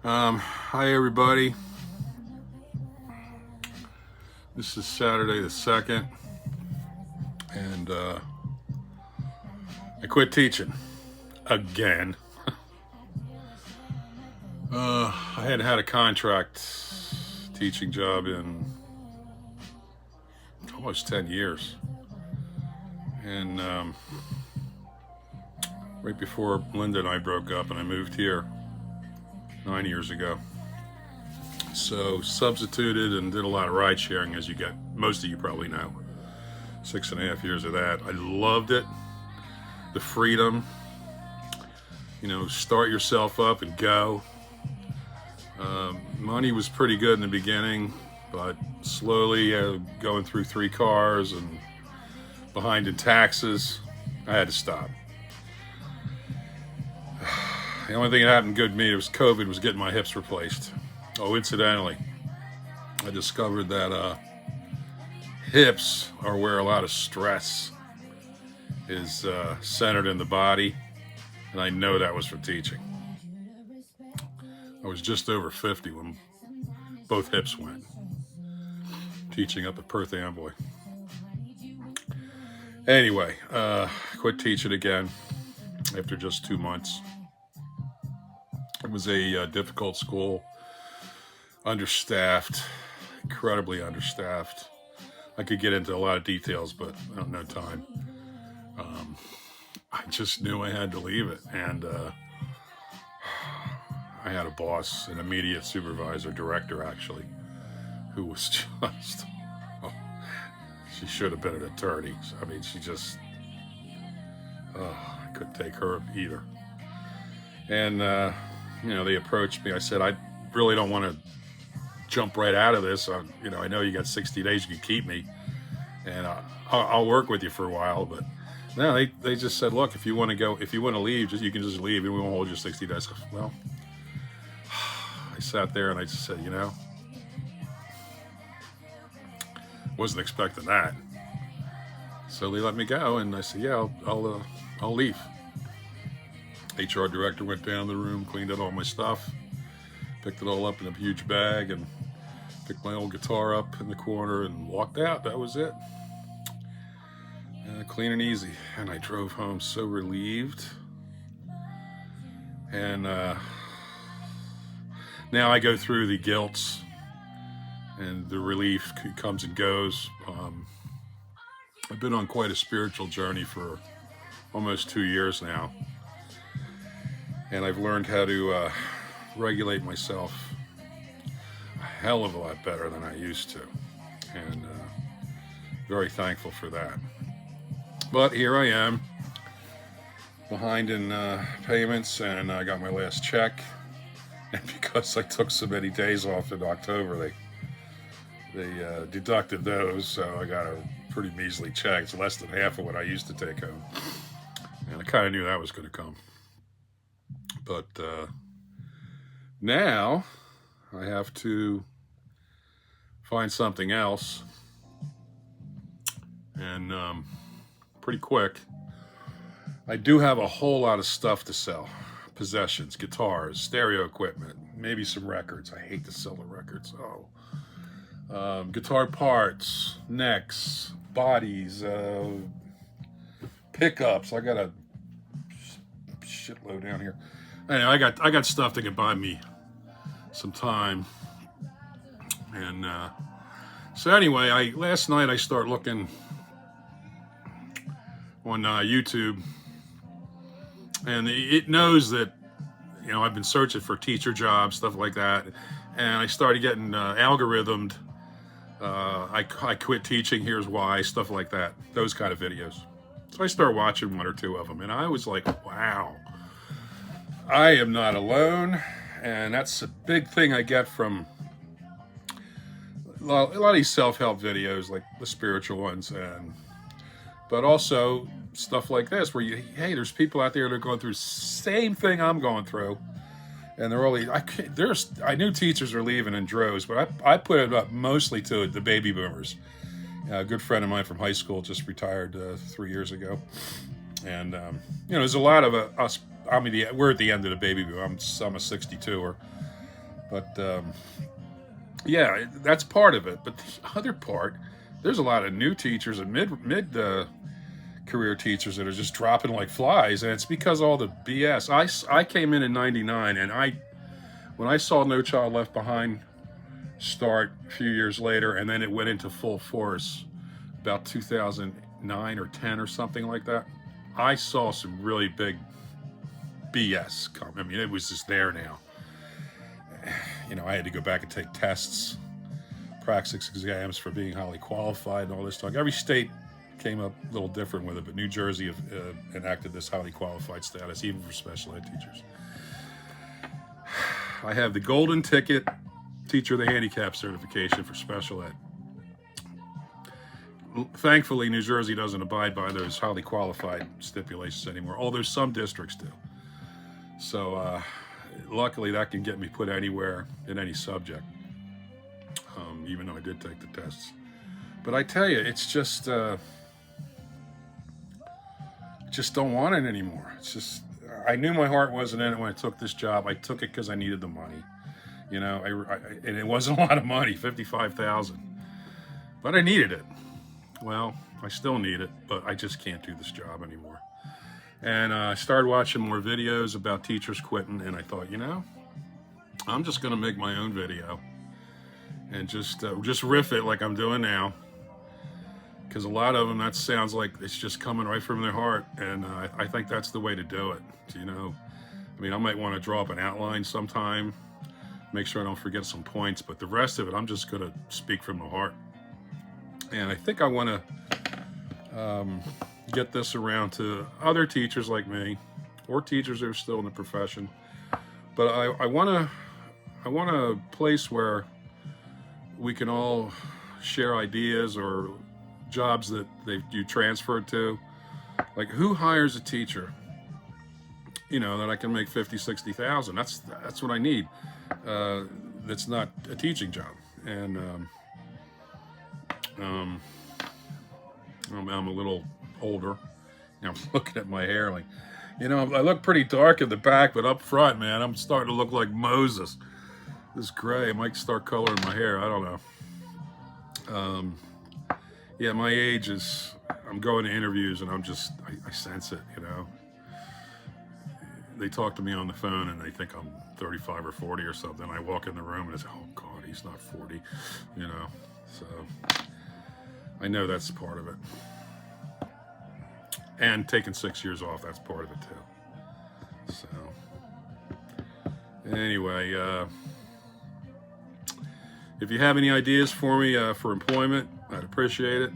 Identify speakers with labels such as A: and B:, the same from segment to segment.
A: Hi everybody. This is Saturday the 2nd, and I quit teaching again. I had had a contract teaching job in almost 10 years, and right before Linda and I broke up and I moved here 9 years ago. So substituted and did a lot of ride sharing, as most of you probably know. 6.5 years of that. I loved it. The freedom, start yourself up and go. Money was pretty good in the beginning, but slowly going through 3 cars and behind in taxes, I had to stop. The only thing that happened good to me was COVID was getting my hips replaced. Oh, incidentally, I discovered that hips are where a lot of stress is centered in the body, and I know that was from teaching. I was just over 50 when both hips went, teaching up at Perth Amboy. Anyway, quit teaching again after just 2 months. It was a difficult school, understaffed, incredibly understaffed. I could get into a lot of details, but I don't know time. I just knew I had to leave it, and I had a boss, an immediate supervisor, director actually, who was just, she should have been an attorney. I mean, she just, I couldn't take her either. And, they approached me. I said, I really don't want to jump right out of this. I know you got 60 days, you can keep me, and I'll work with you for a while, but no, they just said, look, if you want to leave, you can just leave, and we won't hold you 60 days. Well, I sat there and I just said, wasn't expecting that. So they let me go, and I said, yeah, I'll leave. HR director went down the room, cleaned out all my stuff, picked it all up in a huge bag, and picked my old guitar up in the corner and walked out. That was it. Clean and easy. And I drove home so relieved. And now I go through the guilt, and the relief comes and goes. I've been on quite a spiritual journey for almost 2 years now. And I've learned how to regulate myself a hell of a lot better than I used to. And very thankful for that. But here I am, behind in payments, and I got my last check. And because I took so many days off in October, they deducted those, so I got a pretty measly check. It's less than half of what I used to take home. And I kind of knew that was going to come. But now I have to find something else, and pretty quick. I do have a whole lot of stuff to sell. Possessions, guitars, stereo equipment, maybe some records. I hate to sell the records. Guitar parts, necks, bodies, pickups. I got a shitload down here. Anyway, I got stuff that can buy me some time. And so anyway, last night I start looking on YouTube, and it knows that I've been searching for teacher jobs, stuff like that, and I started getting algorithmed. I quit teaching, here's why, stuff like that, those kind of videos. So I started watching 1 or 2 of them, and I was like, wow, I am not alone. And that's a big thing I get from a lot of these self-help videos, like the spiritual ones, but also stuff like this, where there's people out there that are going through the same thing I'm going through, and they're only, I knew teachers are leaving in droves, but I put it up mostly to the baby boomers. A good friend of mine from high school just retired 3 years ago, and there's a lot of us. I mean, we're at the end of the baby boom. I'm a 62er, But yeah, that's part of it. But the other part, there's a lot of new teachers and mid career teachers that are just dropping like flies, and it's because all the BS. I came in '99, and when I saw No Child Left Behind start a few years later, and then it went into full force about 2009 or 10 or something like that. I saw some really big BS come. I mean, it was just there now. You know, I had to go back and take tests, praxis exams for being highly qualified and all this talk. Every state came up a little different with it, but New Jersey enacted this highly qualified status even for special ed teachers. I have the golden ticket teacher of the handicap certification for special ed. Thankfully, New Jersey doesn't abide by those highly qualified stipulations anymore, although some districts do. So luckily that can get me put anywhere in any subject, even though I did take the tests. But I tell you, it's just don't want it anymore. It's just, I knew my heart wasn't in it when I took this job. I took it because I needed the money, you know, and it wasn't a lot of money, $55,000, but I needed it. Well, I still need it, but I just can't do this job anymore. And I started watching more videos about teachers quitting, and I thought, you know, I'm just going to make my own video and just riff it like I'm doing now. Because a lot of them, that sounds like it's just coming right from their heart, and I think that's the way to do it. You know, I mean, I might want to draw up an outline sometime, make sure I don't forget some points, but the rest of it, I'm just going to speak from the heart. And I think I want to get this around to other teachers like me, or teachers that are still in the profession. But I want a place where we can all share ideas or jobs that you transferred to. Like, who hires a teacher, you know, that I can make 50, 60,000? That's what I need. That's not a teaching job. And I'm a little older. Now I'm looking at my hair like, you know, I look pretty dark in the back, but up front, man, I'm starting to look like Moses. This gray, I might start coloring my hair. I don't know. Yeah, my age is, I'm going to interviews and I sense it, you know. They talk to me on the phone and they think I'm 35 or 40 or something. I walk in the room and it's, oh God, he's not 40, you know. So I know that's part of it. And taking 6 years off, that's part of it too. So anyway, if you have any ideas for me for employment, I'd appreciate it.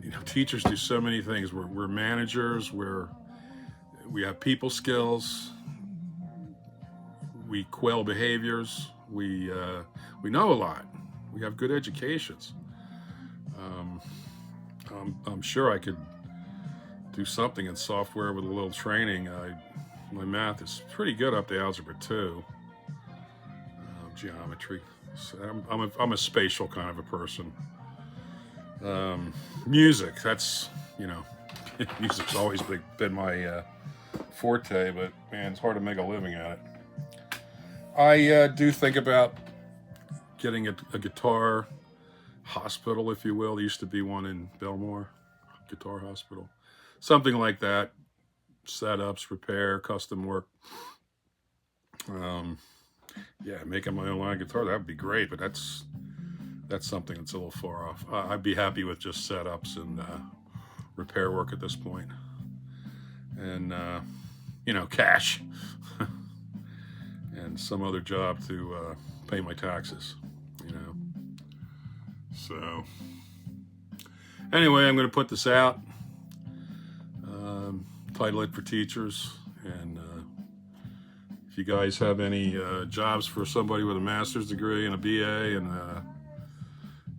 A: You know, teachers do so many things. We're managers. We have people skills. We quell behaviors. We know a lot. We have good educations. I'm sure I could do something in software with a little training. My math is pretty good up to Algebra 2. Geometry. So I'm a spatial kind of a person. Music, that's, you know, music's always been my forte, but man, it's hard to make a living at it. I do think about getting a guitar hospital, if you will. There used to be one in Belmore, guitar hospital. Something like that. Setups, repair, custom work. Yeah, making my own line guitar, that would be great, but that's something that's a little far off. I'd be happy with just setups and repair work at this point. And, you know, cash. And some other job to pay my taxes, you know. So, anyway, I'm going to put this out. Title it for teachers. And if you guys have any jobs for somebody with a master's degree and a BA and,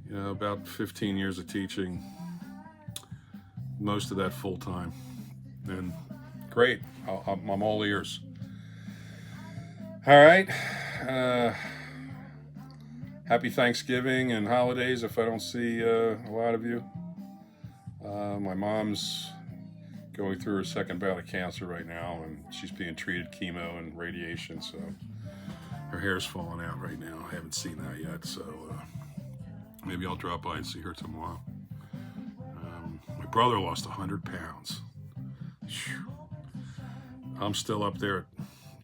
A: you know, about 15 years of teaching, most of that full time, then great. I'm all ears. All right. Happy Thanksgiving and holidays if I don't see a lot of you. My mom's going through her second bout of cancer right now, and she's being treated chemo and radiation, so Her hair's falling out right now. I haven't seen that yet, so maybe I'll drop by and see her tomorrow. My brother lost 100 pounds. Whew. I'm still up there at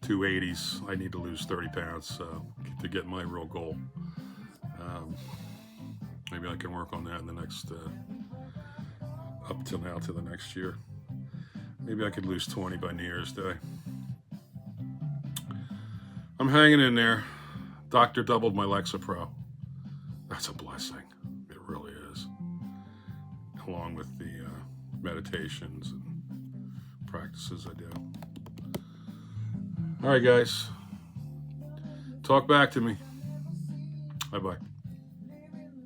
A: 280s. I need to lose 30 pounds to get my real goal. Maybe I can work on that in the next, up till now to the next year. Maybe I could lose 20 by New Year's Day. I'm hanging in there. Doctor doubled my Lexapro. That's a blessing. It really is. Along with the meditations and practices I do. All right, guys. Talk back to me. Bye-bye.